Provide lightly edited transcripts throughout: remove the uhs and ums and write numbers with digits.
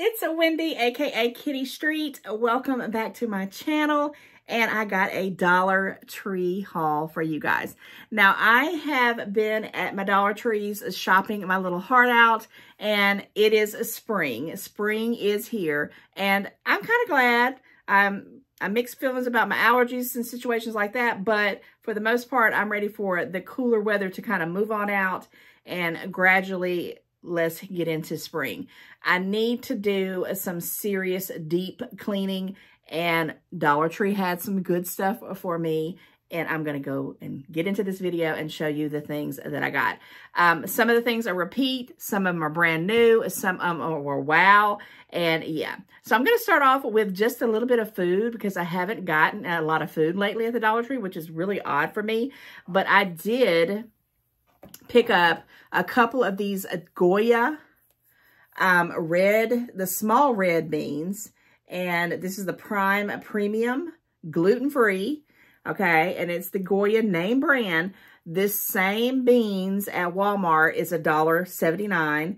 it's a Wendy, aka Kitty Street. Welcome back to my channel. And I got a Dollar Tree haul for you guys. Now, I have been at my Dollar Trees shopping my little heart out, and it is spring. Spring is here, and I'm kind of glad. I mixed feelings about my allergies and situations like that, but for the most part, I'm ready for the cooler weather to kind of move on out, and gradually let's get into spring. I need to do some serious deep cleaning, and Dollar Tree had some good stuff for me, and I'm going to go and get into this video and show you the things that I got. Some of the things are repeat, some of them are brand new, some of them were wow, and yeah. So I'm going to start off with just a little bit of food because I haven't gotten a lot of food lately at the Dollar Tree, which is really odd for me, but I did pick up a couple of these Goya the small red beans. And this is the Prime Premium, gluten-free, okay? And it's the Goya name brand. This same beans at Walmart is $1.79.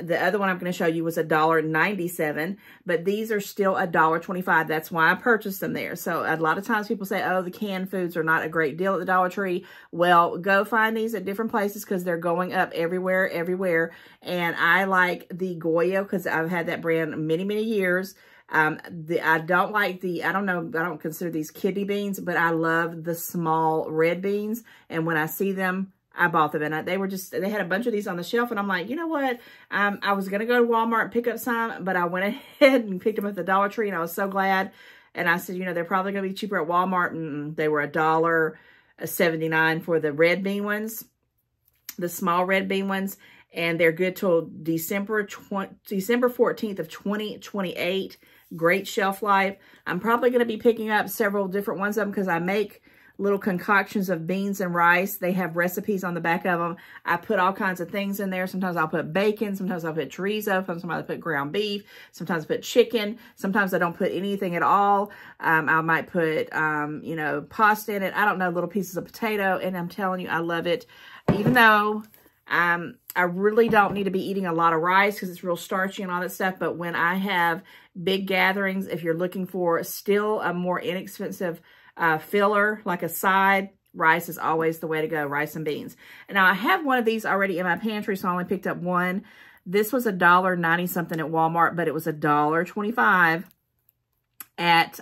The other one I'm going to show you was $1.97, but these are still $1.25. That's why I purchased them there. So a lot of times people say, oh, the canned foods are not a great deal at the Dollar Tree. Well, go find these at different places because they're going up everywhere. And I like the Goya because I've had that brand many, many years. I don't like I don't consider these kidney beans, but I love the small red beans. And when I see them, I bought them. And they had a bunch of these on the shelf. And I'm like, you know what? I was going to go to Walmart and pick up some, but I went ahead and picked them at the Dollar Tree, and I was so glad. And I said, you know, they're probably going to be cheaper at Walmart. They were $1.79 for the red bean ones, the small red bean ones. And they're good till December 14th of 2028. Great shelf life. I'm probably going to be picking up several different ones of them because I make little concoctions of beans and rice. They have recipes on the back of them. I put all kinds of things in there. Sometimes I'll put bacon. Sometimes I'll put chorizo. Sometimes I put ground beef. Sometimes I put chicken. Sometimes I don't put anything at all. I might put, you know, pasta in it. I don't know, little pieces of potato. And I'm telling you, I love it. Even though I really don't need to be eating a lot of rice because it's real starchy and all that stuff. But when I have big gatherings, if you're looking for still a more inexpensive filler, like a side, rice is always the way to go, rice and beans. And now I have one of these already in my pantry, so I only picked up one. This was $1.90 something at Walmart, but it was $1.25 at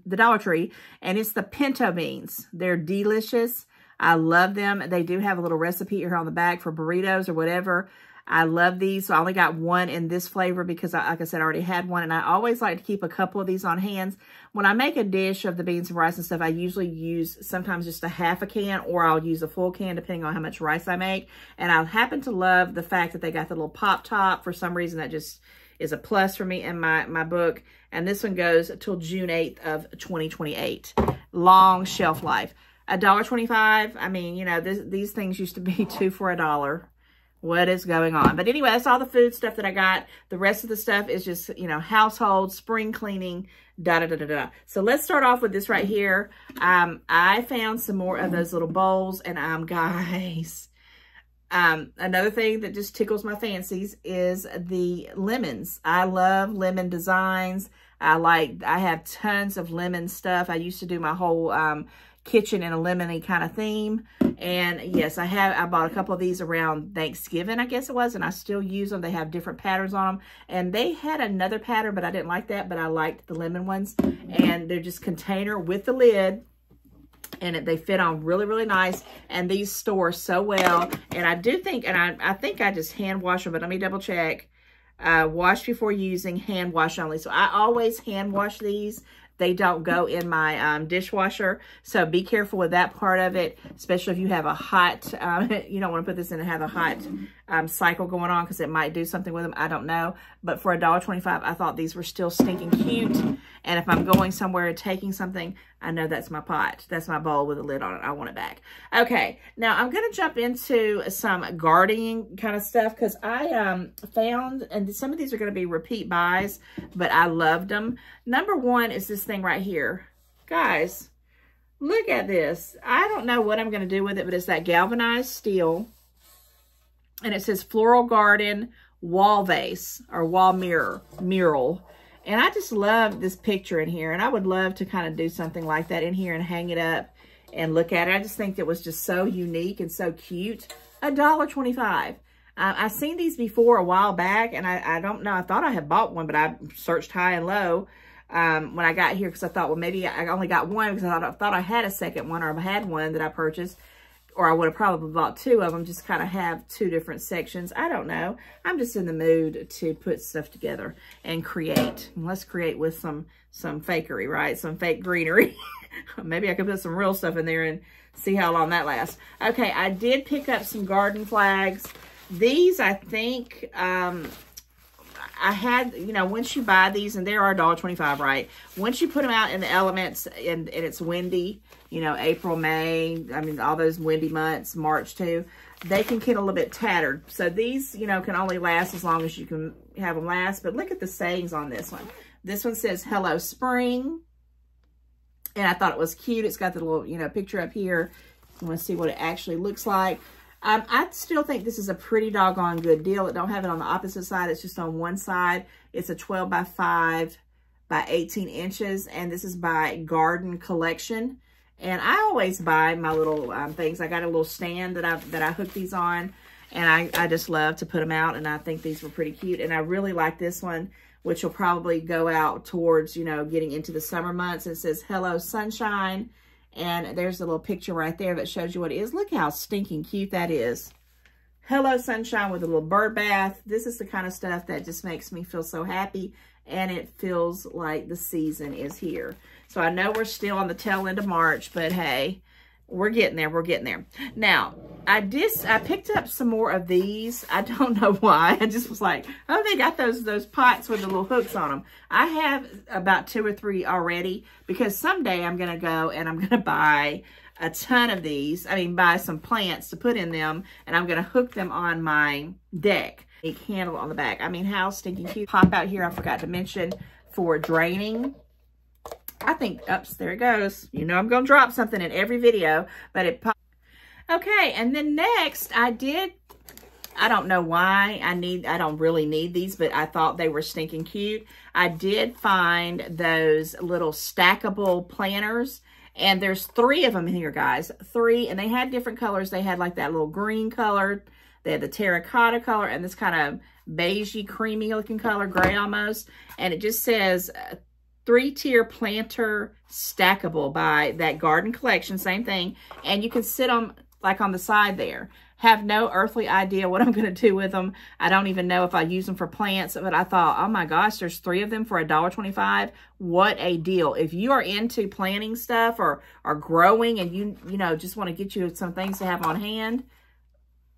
the Dollar Tree. And it's the pinto beans. They're delicious. I love them. They do have a little recipe here on the back for burritos or whatever. I love these. So I only got one in this flavor because, like I said, I already had one. And I always like to keep a couple of these on hand. When I make a dish of the beans and rice and stuff, I usually use sometimes just a half a can, or I'll use a full can depending on how much rice I make. And I happen to love the fact that they got the little pop top. For some reason, that just is a plus for me in my book. And this one goes till June 8th of 2028. Long shelf life. $1.25. I mean, you know, these things used to be 2 for $1. What is going on? But anyway, that's all the food stuff that I got. The rest of the stuff is just, you know, household, spring cleaning, da-da-da-da-da. So let's start off with this right here. I found some more of those little bowls, and guys, another thing that just tickles my fancies is the lemons. I love lemon designs. I have tons of lemon stuff. I used to do my whole kitchen in a lemony kind of theme. And yes, I bought a couple of these around Thanksgiving, I guess it was, and I still use them. They have different patterns on them. And they had another pattern, but I didn't like that, but I liked the lemon ones. And they're just container with the lid. And they fit on really, really nice. And these store so well. And I do think, and I think I just hand wash them, but let me double check. Wash before using, hand wash only. So I always hand wash these. They don't go in my dishwasher. So be careful with that part of it, especially if you have a hot, you don't want to put this in and have a hot cycle going on because it might do something with them. I don't know. But for $1.25, I thought these were still stinking cute. And if I'm going somewhere and taking something, I know that's my pot. That's my bowl with a lid on it. I want it back. Okay, now I'm going to jump into some gardening kind of stuff because I found, and some of these are going to be repeat buys, but I loved them. Number one is this thing right here. Guys, look at this. I don't know what I'm going to do with it, but it's that galvanized steel. And it says Floral Garden wall vase or wall mural. And I just love this picture in here. And I would love to kind of do something like that in here and hang it up and look at it. I just think it was just so unique and so cute. $1.25. I've seen these before a while back, and I don't know. I thought I had bought one, but I searched high and low when I got here because I thought, well, maybe I only got one because I thought I had a second one, or I had one that I purchased, or I would have probably bought two of them, just kind of have two different sections. I don't know. I'm just in the mood to put stuff together and create. And let's create with some fakery, right? Some fake greenery. Maybe I could put some real stuff in there and see how long that lasts. Okay, I did pick up some garden flags. These, I think, I had, you know, once you buy these, and they are $1.25, right? Once you put them out in the elements and it's windy, you know, April, May, I mean, all those windy months, March too, they can get a little bit tattered. So these, you know, can only last as long as you can have them last. But look at the sayings on this one. This one says, hello, spring. And I thought it was cute. It's got the little, you know, picture up here. You want to see what it actually looks like. I still think this is a pretty doggone good deal. It don't have it on the opposite side. It's just on one side. It's a 12 by 5 by 18 inches. And this is by Garden Collection. And I always buy my little things. I got a little stand that I hook these on. And I just love to put them out. And I think these were pretty cute. And I really like this one, which will probably go out towards, you know, getting into the summer months. It says, hello, sunshine. And there's a little picture right there that shows you what it is. Look how stinking cute that is. Hello, sunshine with a little bird bath. This is the kind of stuff that just makes me feel so happy. And it feels like the season is here. So I know we're still on the tail end of March, but hey, we're getting there. We're getting there. Now, I picked up some more of these. I don't know why. I just was like, oh, they got those pots with the little hooks on them. I have about 2 or 3 already because someday I'm going to go and I'm going to buy a ton of these. I mean, buy some plants to put in them, and I'm going to hook them on my deck. A candle on the back. I mean, how stinking cute. Pop out here, I forgot to mention, for draining. I think, oops, there it goes. You know I'm going to drop something in every video, but it popped. Okay, and then next, I don't know why I don't really need these, but I thought they were stinking cute. I did find those little stackable planters, and there's 3 of them in here, guys. 3, and they had different colors. They had like that little green color. They had the terracotta color and this kind of beigey, creamy looking color, gray almost. And it just says 3-tier planter stackable by that Garden Collection, same thing. And you can sit them like on the side there. Have no earthly idea what I'm going to do with them. I don't even know if I use them for plants, but I thought, oh my gosh, there's 3 of them for $1.25. What a deal. If you are into planting stuff or growing and you know, just want to get you some things to have on hand,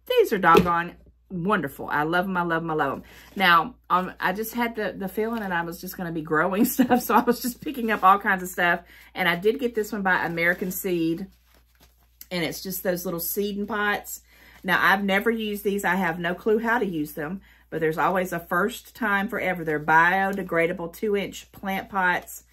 these are doggone wonderful. I love them. I love them. I love them. Now, I just had the feeling that I was just going to be growing stuff. So I was just picking up all kinds of stuff. And I did get this one by American Seed. And it's just those little seeding pots. Now, I've never used these. I have no clue how to use them. But there's always a first time forever. They're biodegradable 2-inch plant pots.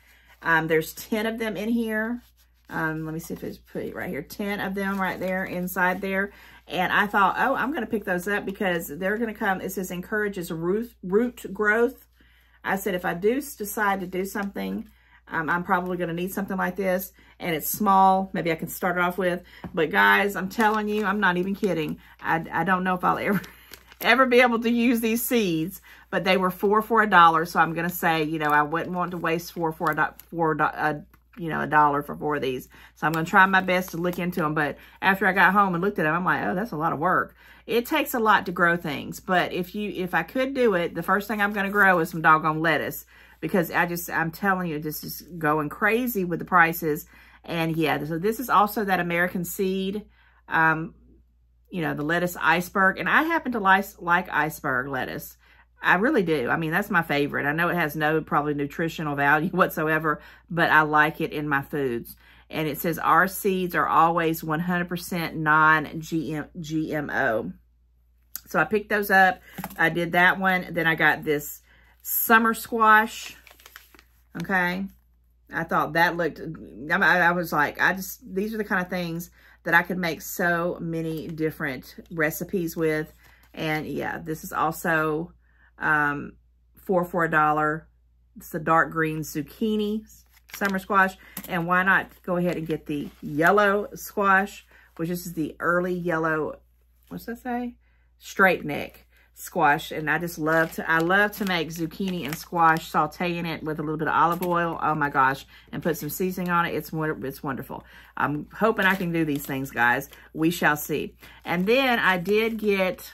There's 10 of them in here. Let me see if it's put it right here. 10 of them right there inside there. And I thought, oh, I'm going to pick those up because they're going to come. It says encourages root growth. I said, if I do decide to do something, I'm probably going to need something like this. And it's small. Maybe I can start it off with. But guys, I'm telling you, I'm not even kidding. I don't know if I'll ever be able to use these seeds. But they were 4 for $1. So I'm going to say, you know, I wouldn't want to waste $1 for 4 of these. So I'm going to try my best to look into them. But after I got home and looked at them, I'm like, oh, that's a lot of work. It takes a lot to grow things. But if I could do it, the first thing I'm going to grow is some doggone lettuce. Because I'm telling you, this is going crazy with the prices. And yeah, so this is also that American Seed, you know, the lettuce iceberg. And I happen to like iceberg lettuce. I really do. I mean, that's my favorite. I know it has no probably nutritional value whatsoever, but I like it in my foods. And it says our seeds are always 100% non-GMO. So I picked those up. I did that one. Then I got this summer squash. Okay. I thought that looked, I was like, these are the kind of things that I could make so many different recipes with. And yeah, this is also 4 for $1. It's the dark green zucchini summer squash. And why not go ahead and get the yellow squash, which is the early yellow, what's that say? Straight neck squash. And I just love to make zucchini and squash, sauteing it with a little bit of olive oil. Oh my gosh. And put some seasoning on it. It's wonderful. I'm hoping I can do these things, guys. We shall see. And then I did get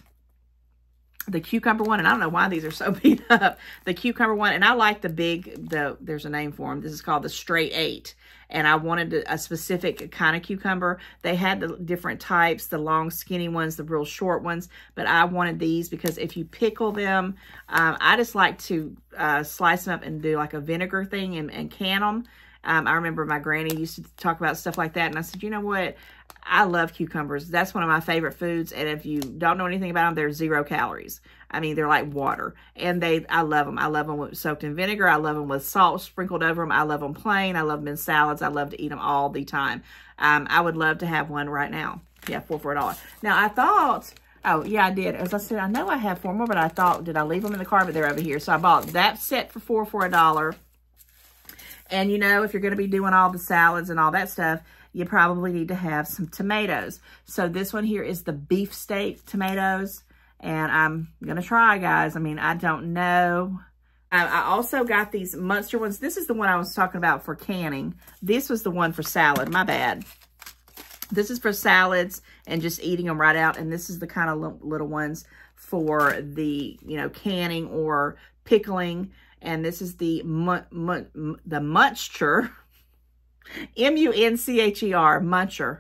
the cucumber one, and I don't know why these are so beat up. The cucumber one, and I like there's a name for them. This is called the Straight 8. And I wanted a specific kind of cucumber. They had the different types, the long skinny ones, the real short ones. But I wanted these because if you pickle them, I just like to slice them up and do like a vinegar thing and can them. I remember my granny used to talk about stuff like that. And I said, you know what? I love cucumbers. That's one of my favorite foods. And if you don't know anything about them, they're 0 calories. I mean, they're like water. And I love them. I love them soaked in vinegar. I love them with salt sprinkled over them. I love them plain. I love them in salads. I love to eat them all the time. I would love to have one right now. Yeah, 4 for $1. Now, I thought, oh, yeah, I did. As I said, I know I have 4 more, but I thought, did I leave them in the car? But they're over here. So I bought that set for 4 for $1. And, you know, if you're going to be doing all the salads and all that stuff, you probably need to have some tomatoes. So this one here is the beefsteak tomatoes. And I'm going to try, guys. I mean, I don't know. I also got these Munster ones. This is the one I was talking about for canning. This was the one for salad. My bad. This is for salads and just eating them right out. And this is the kind of little ones for the, you know, canning or pickling. And this is the Muncher. M-U-N-C-H-E-R, Muncher.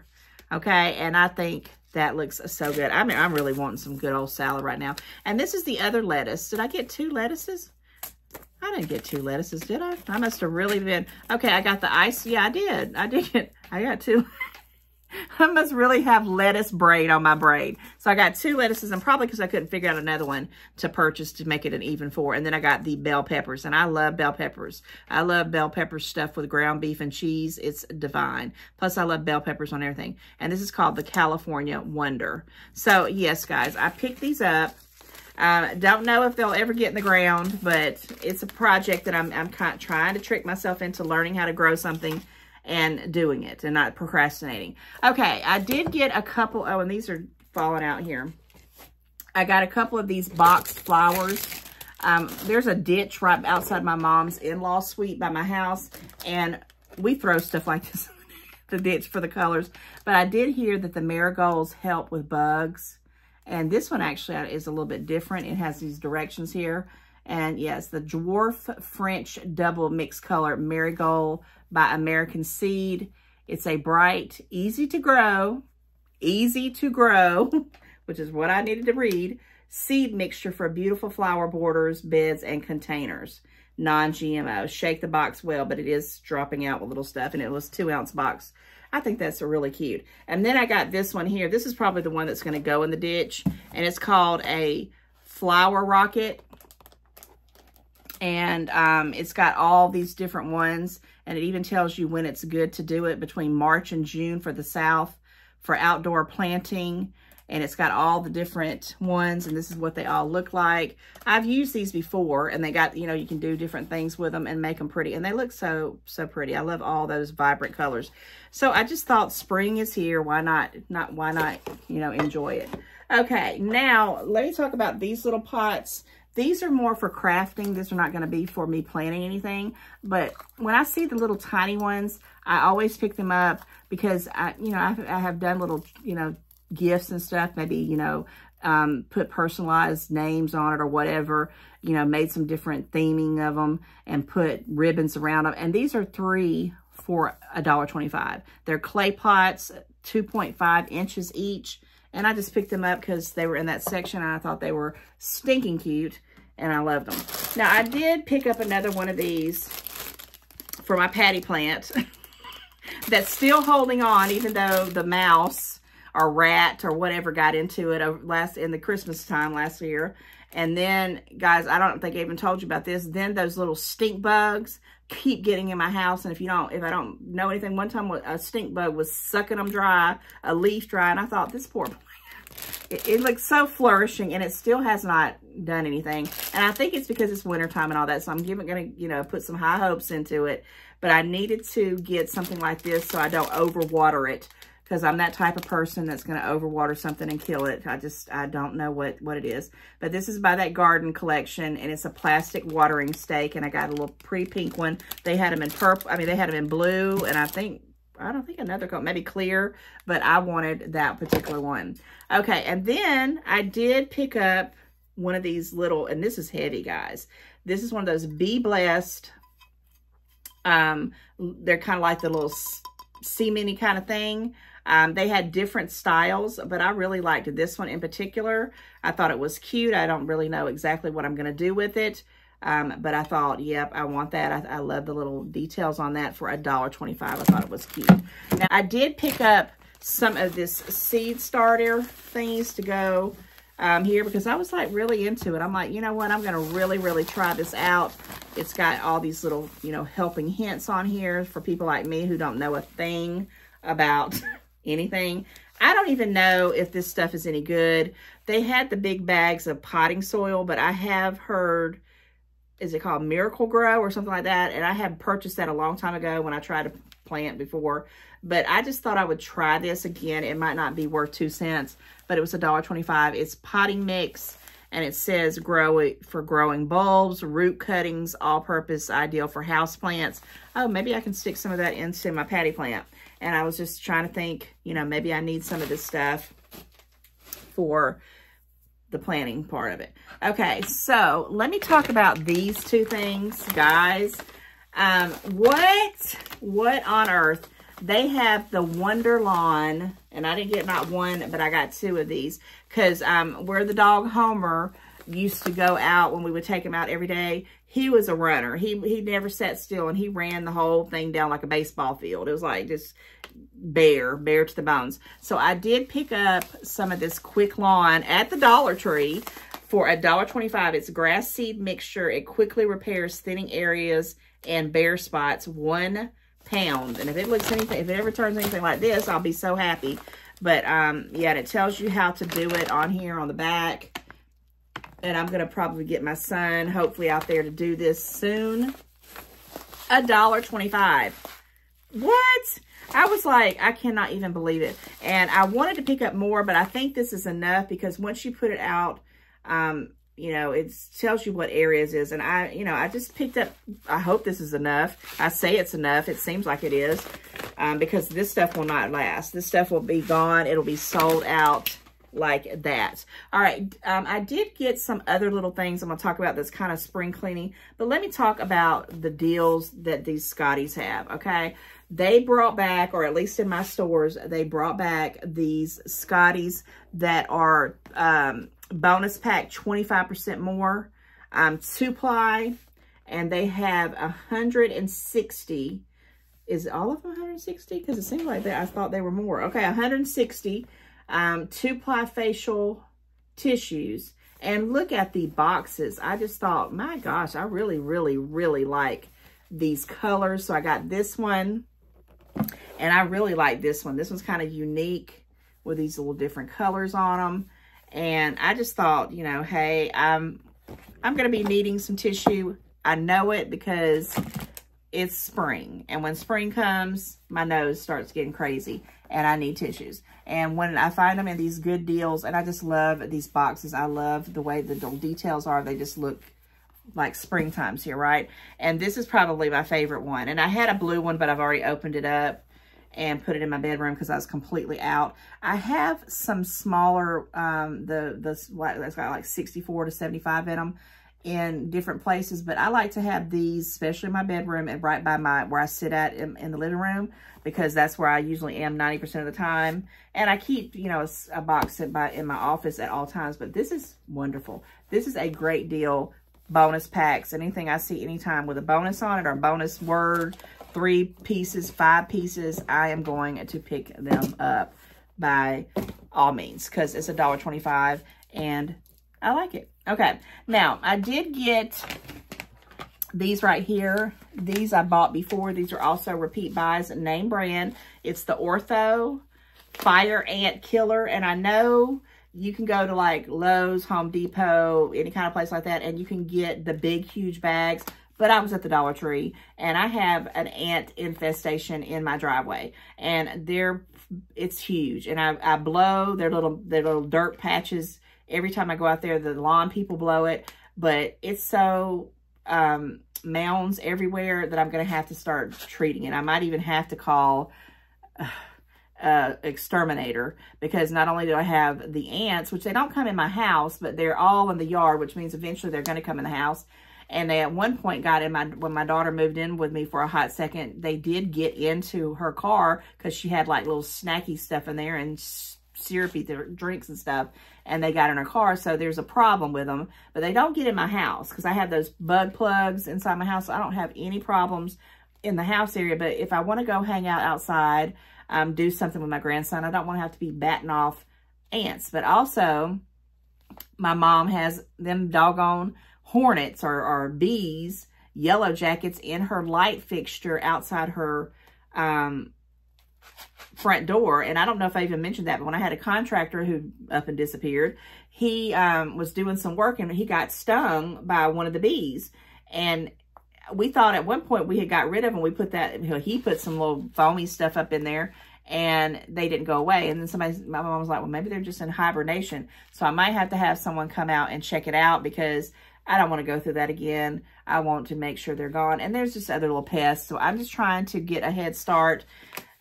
Okay, and I think that looks so good. I mean, I'm really wanting some good old salad right now. And this is the other lettuce. Did I get 2 lettuces? I didn't get 2 lettuces, did I? I must have really been. Okay, I got the ice. Yeah, I did. I got 2. I must really have lettuce braid on my braid. So I got 2 lettuces, and probably because I couldn't figure out another one to purchase to make it an even 4. And then I got the bell peppers, and I love bell peppers. I love bell peppers stuffed with ground beef and cheese. It's divine. Plus, I love bell peppers on everything. And this is called the California Wonder. So, yes, guys, I picked these up. Don't know if they'll ever get in the ground, but it's a project that I'm kind of trying to trick myself into learning how to grow something and doing it and not procrastinating. Okay, I did get a couple. Oh, and these are falling out here. I got a couple of these boxed flowers. There's a ditch right outside my mom's in-law suite by my house, and we throw stuff like this in the ditch for the colors. But I did hear that the marigolds help with bugs, and this one actually is a little bit different. It has these directions here. And yes, the Dwarf French Double Mixed Color Marigold by American Seed. It's a bright, easy to grow, which is what I needed to read, seed mixture for beautiful flower borders, beds, and containers. Non-GMO. Shake the box well, but it is dropping out with little stuff, and it was 2-ounce box. I think that's really cute. And then I got this one here. This is probably the one that's going to go in the ditch, and it's called a flower rocket. And it's got all these different ones, and it even tells you when it's good to do it, between March and June for the South, for outdoor planting. And it's got all the different ones, and this is what they all look like. I've used these before, and they got, you know, you can do different things with them and make them pretty. And they look so pretty. I love all those vibrant colors. So I just thought spring is here. Why not, you know, enjoy it. Okay, now let me talk about these little pots. These are more for crafting. These are not going to be for me planting anything. But when I see the little tiny ones, I always pick them up because I have done little, you know, gifts and stuff. Maybe, you know, put personalized names on it or whatever. You know, made some different theming of them and put ribbons around them. And these are 3 for $1.25. They're clay pots, 2.5 inches each. And I just picked them up because they were in that section, and I thought they were stinking cute, and I loved them. Now, I did pick up another one of these for my patty plant that's still holding on, even though the mouse or rat or whatever got into it in the Christmas time last year. And then, guys, I don't think I even told you about this. Then those little stink bugs keep getting in my house. And if I don't know anything, one time a stink bug was sucking them dry, a leaf dry. And I thought, this poor plant, it looks so flourishing, and it still has not done anything. And I think it's because it's wintertime and all that, so I'm gonna, you know, put some high hopes into it. But I needed to get something like this so I don't overwater it, because I'm that type of person that's going to overwater something and kill it. I don't know what it is. But this is by that Garden Collection, and it's a plastic watering stake, and I got a little pink one. They had them in purple. I mean, they had them in blue, and I don't think another color, maybe clear, but I wanted that particular one. Okay, and then I did pick up one of these little, and this is heavy, guys. This is one of those Be Blessed. They're kind of like the little cement-y kind of thing. They had different styles, but I really liked this one in particular. I thought it was cute. I don't really know exactly what I'm going to do with it. But I thought, yep, I want that. I love the little details on that for $1.25. I thought it was cute. Now, I did pick up some of this seed starter things to go here, because I was like really into it. I'm like, you know what? I'm going to really try this out. It's got all these little, you know, helping hints on here for people like me who don't know a thing about anything. I don't even know if this stuff is any good. They had the big bags of potting soil, but I have heard, is it called Miracle Grow or something like that? And I had purchased that a long time ago when I tried to plant before. But I just thought I would try this again. It might not be worth 2 cents, but it was $1.25. It's potting mix, and it says grow it for growing bulbs, root cuttings, all-purpose, ideal for house plants. Oh, maybe I can stick some of that into my patty plant. And I was just trying to think, you know, maybe I need some of this stuff for the planting part of it. Okay, so let me talk about these two things, guys. What on earth? They have the Wonder Lawn, and I didn't get not one, but I got 2 of these, because where the dog Homer used to go out when we would take him out every day, he was a runner. He never sat still, and he ran the whole thing down like a baseball field. It was like just bare to the bones. So I did pick up some of this Quick Lawn at the Dollar Tree for $1.25. It's grass seed mixture. It quickly repairs thinning areas and bare spots. 1 pound. And if it looks anything, if it ever turns anything like this, I'll be so happy. But yeah, and it tells you how to do it on here on the back. And I'm gonna probably get my son hopefully out there to do this soon. $1.25. What? I was like, I cannot even believe it. And I wanted to pick up more, but I think this is enough, because once you put it out, you know, it tells you what areas is. And I just picked up, I hope this is enough. I say it's enough. It seems like it is, because this stuff will not last. This stuff will be gone. It'll be sold out like that. All right. I did get some other little things I'm going to talk about that's kind of spring cleaning, but let me talk about the deals that these Scotties have. Okay. They brought back, or at least in my stores, they brought back these Scotties that are, bonus pack 25% more, 2-ply, and they have 160. Is all of them 160? Because it seems like that. I thought they were more. Okay, 160 2-ply facial tissues. And look at the boxes. I just thought, my gosh, I really like these colors. So I got this one, and I really like this one. This one's kind of unique with these little different colors on them. And I just thought, you know, hey, I'm going to be needing some tissue. I know it because it's spring. And when spring comes, my nose starts getting crazy and I need tissues. And when I find them in these good deals, and I just love these boxes. I love the way the details are. They just look like springtimes here, right? And this is probably my favorite one. And I had a blue one, but I've already opened it up and put it in my bedroom because I was completely out. I have some smaller, that's got like 64 to 75 in them in different places, but I like to have these, especially in my bedroom and right by where I sit at in the living room, because that's where I usually am 90% of the time. And I keep, you know, a box in my office at all times, but this is wonderful. This is a great deal. Bonus packs, anything I see anytime with a bonus on it or bonus word, 3 pieces, 5 pieces, I am going to pick them up by all means, because it's $1.25 and I like it. Okay, now I did get these right here. These I bought before. These are also repeat buys, name brand. It's the Ortho Fire Ant Killer, and I know You can go to like Lowe's, Home Depot, any kind of place like that, and you can get the big, huge bags. But I was at the Dollar Tree, and I have an ant infestation in my driveway, and it's huge. And I blow their little dirt patches every time I go out there. The lawn people blow it, but it's so mounds everywhere that I'm going to have to start treating it. I might even have to call exterminator, because not only do I have the ants, which they don't come in my house, but they're all in the yard, which means eventually they're going to come in the house. And they at one point got in when my daughter moved in with me for a hot second, they did get into her car because she had like little snacky stuff in there and syrupy drinks and stuff, and they got in her car. So there's a problem with them, but they don't get in my house because I have those bug plugs inside my house. So I don't have any problems in the house area. But if I want to go hang out outside, do something with my grandson, I don't want to have to be batting off ants. But also, my mom has them doggone hornets or bees, yellow jackets in her light fixture outside her front door. And I don't know if I even mentioned that, but when I had a contractor who up and disappeared, he was doing some work and he got stung by one of the bees. And we thought at one point we had got rid of them. We put he put some little foamy stuff up in there, and they didn't go away. And then my mom was like, well, maybe they're just in hibernation. So I might have to have someone come out and check it out, because I don't want to go through that again. I want to make sure they're gone. And there's just other little pests. So I'm just trying to get a head start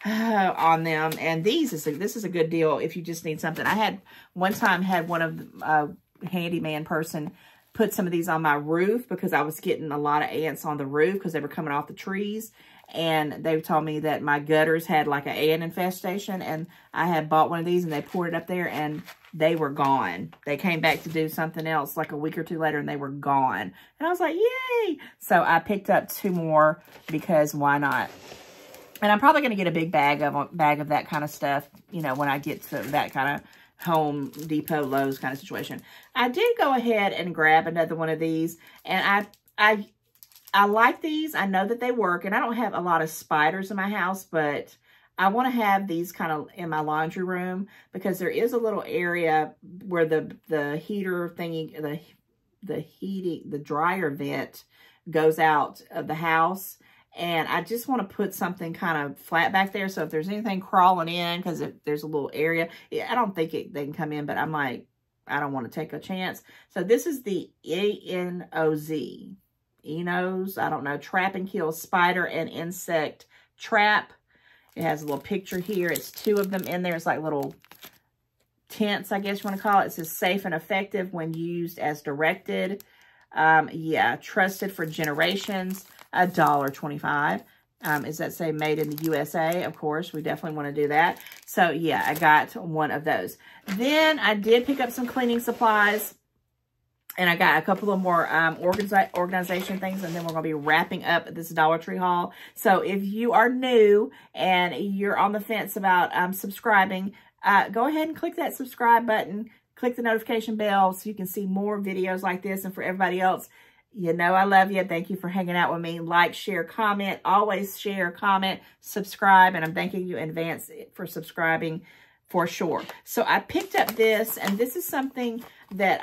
on them. And this is a good deal if you just need something. I had one time one of the handyman person put some of these on my roof, because I was getting a lot of ants on the roof because they were coming off the trees. And they told me that my gutters had like an ant infestation, and I had bought one of these and they poured it up there and they were gone. They came back to do something else like a week or two later and they were gone. And I was like, yay! So I picked up 2 more because why not? And I'm probably going to get a big bag of that kind of stuff, you know, when I get to that kind of Home Depot, Lowe's kind of situation. I did go ahead and grab another one of these, and I like these. I know that they work, and I don't have a lot of spiders in my house, but I want to have these kind of in my laundry room, because there is a little area where the heater thingy, the dryer vent goes out of the house. And I just want to put something kind of flat back there. So if there's anything crawling in, because if there's a little area, I don't think they can come in, but I'm like, I don't want to take a chance. So this is the ENOZ. Enos, I don't know, Trap and Kill Spider and Insect Trap. It has a little picture here. It's 2 of them in there. It's like little tents, I guess you want to call it. It says safe and effective when used as directed. Yeah, trusted for generations. $1.25. Is that say made in the USA? Of course, we definitely want to do that. So yeah, I got one of those. Then I did pick up some cleaning supplies. And I got a couple of more organization things, and then we're going to be wrapping up this Dollar Tree haul. So if you are new and you're on the fence about subscribing, go ahead and click that subscribe button. Click the notification bell so you can see more videos like this. And for everybody else, you know I love you. Thank you for hanging out with me. Like, share, comment. Always share, comment, subscribe. And I'm thanking you in advance for subscribing for sure. So I picked up this, and this is something that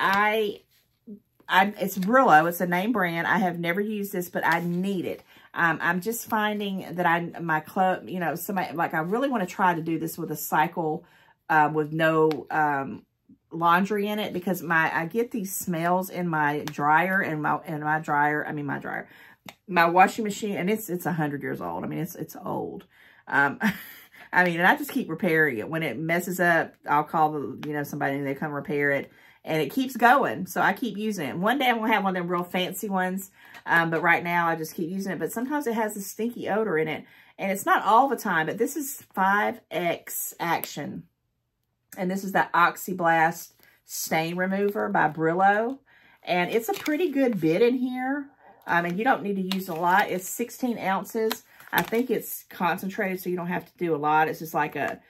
it's Brillo. It's a name brand. I have never used this, but I need it. I'm just finding that my club, you know, somebody, like I really want to try to do this with a cycle with no laundry in it, because I get these smells in my dryer and my washing machine, and it's 100 years old. I mean, it's old. I mean, and I just keep repairing it. When it messes up, I'll call somebody and they come repair it. And it keeps going, so I keep using it. One day I'm going to have one of them real fancy ones, but right now I just keep using it. But sometimes it has a stinky odor in it, and it's not all the time, but this is 5X Action. And this is the Oxyblast Stain Remover by Brillo. And it's a pretty good bit in here, and you don't need to use a lot. It's 16 ounces. I think it's concentrated, so you don't have to do a lot. It's just like a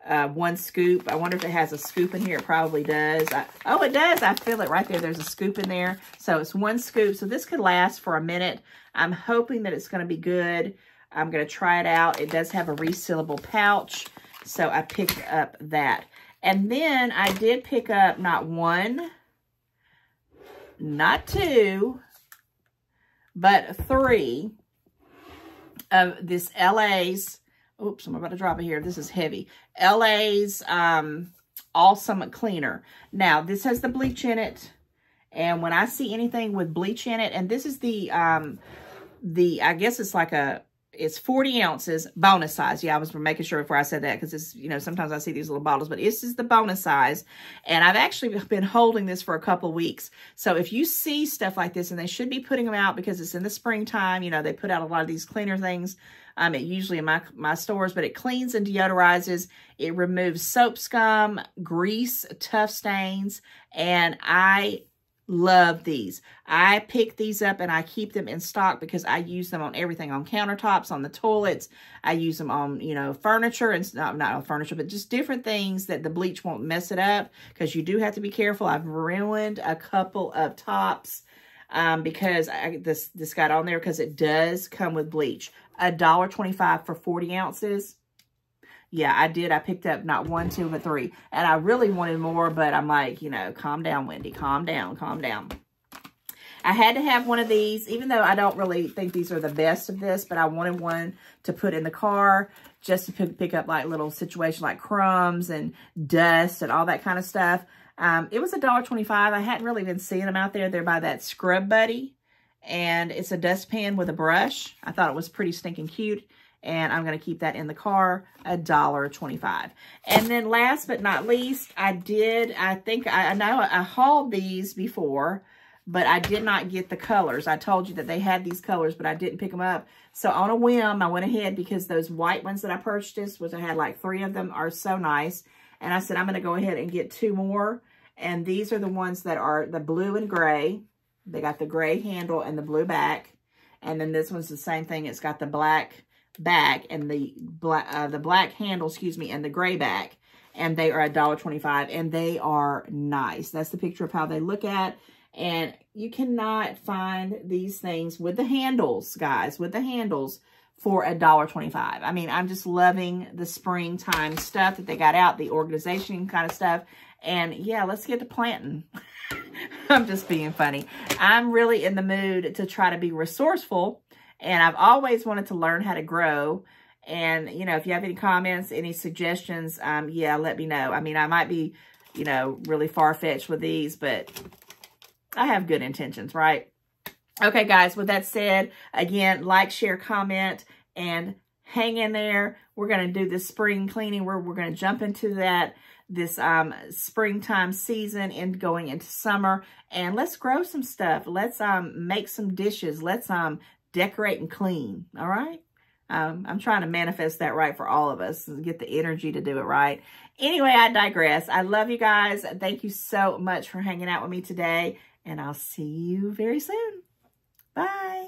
1 scoop. I wonder if it has a scoop in here. It probably does. Oh, it does. I feel it right there. There's a scoop in there. So it's 1 scoop. So this could last for a minute. I'm hoping that it's going to be good. I'm going to try it out. It does have a resealable pouch. So I picked up that. And then I did pick up not one, not two, but three of this LA's, oops, I'm about to drop it here. This is heavy. LA's Awesome Cleaner. Now, this has the bleach in it. And when I see anything with bleach in it, and this is I guess it's like it's 40 ounces, bonus size. Yeah, I was making sure before I said that because it's, you know, sometimes I see these little bottles, but this is the bonus size. And I've actually been holding this for a couple of weeks. So if you see stuff like this, and they should be putting them out because it's in the springtime, you know, they put out a lot of these cleaner things. Usually in my stores, but it cleans and deodorizes. It removes soap scum, grease, tough stains, and I love these. I pick these up and I keep them in stock because I use them on everything, on countertops, on the toilets. I use them on, you know, furniture, and not on furniture, but just different things that the bleach won't mess it up, because you do have to be careful. I've ruined a couple of tops because this got on there because it does come with bleach. $1.25 for 40 ounces. Yeah, I did. I picked up not one, two, but three. And I really wanted more, but I'm like, you know, calm down, Wendy. Calm down, calm down. I had to have one of these, even though I don't really think these are the best of this, but I wanted one to put in the car just to pick up like little situations like crumbs and dust and all that kind of stuff. It was $1.25. I hadn't really been seeing them out there. They're by that Scrub Buddy. And it's a dustpan with a brush. I thought it was pretty stinking cute. And I'm going to keep that in the car, $1.25. And then last but not least, I think I know I hauled these before, but I did not get the colors. I told you that they had these colors, but I didn't pick them up. So on a whim, I went ahead because those white ones that I purchased, which I had like 3 of them, are so nice. And I said, I'm going to go ahead and get 2 more. And these are the ones that are the blue and gray. They got the gray handle and the blue back. And then this one's the same thing. It's got the black back and the black handle, excuse me, and the gray back. And they are $1.25, and they are nice. That's the picture of how they look at. And you cannot find these things with the handles, guys, with the handles for $1.25. I mean, I'm just loving the springtime stuff that they got out, the organization kind of stuff. And yeah, let's get to planting. I'm just being funny. I'm really in the mood to try to be resourceful, and I've always wanted to learn how to grow. And, you know, if you have any comments, any suggestions, yeah, let me know. I mean, I might be, you know, really far-fetched with these, but I have good intentions, right? Okay, guys, with that said, again, like, share, comment, and hang in there. We're going to do this spring cleaning where we're going to jump into this springtime season and going into summer. And let's grow some stuff. Let's make some dishes. Let's decorate and clean, all right? I'm trying to manifest that right for all of us and get the energy to do it right. Anyway, I digress. I love you guys. Thank you so much for hanging out with me today, and I'll see you very soon. Bye.